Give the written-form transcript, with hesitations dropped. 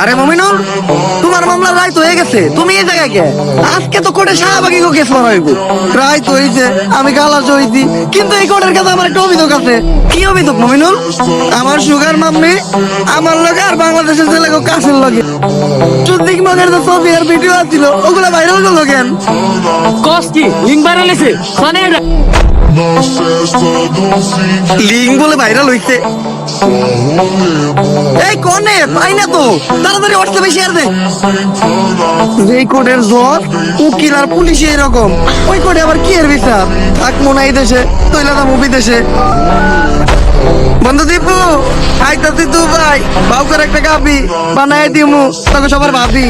আরে মমিনুল, তোমার মামলা রায় তো হয়ে গেছে, তুমি এই জায়গায় কে? আজকে তো কোর্টে শাহবাগী কেস করা হইব। রায় তো হইছে, আমি গালাজ হইছি, কিন্তু এই কোর্টের কাছে আমার একটা অভিযোগ আছে। কি অভিযোগ মমিনুল? আমার সুগার মাম্মি আমার লগে আর বাংলাদেশের ছেলে কাছের লগে চুদ্দিক মগের যে ছবি আর ভিডিও আছিল, ওগুলা ভাইরাল করলো কেন? কস কি লিঙ্ক ভাইরাল হইছে মানে এটা লিঙ্ক বলে ভাইরাল হইছে? এই কোনে পাই না তো, তাড়াতাড়ি হোয়াটসঅ্যাপে শেয়ার দে। যেই কোডের জ্বর, উকিল আর পুলিশ এরকম, ওই কোডে আবার কি এর বিচার? থাকবো না এই দেশে, তৈলা দাম বিদেশে। বন্ধু দীপু, আইতাছি তু ভাই, বাউকার একটা কাপি বানাই দিমু, তোকে সবার ভাবি।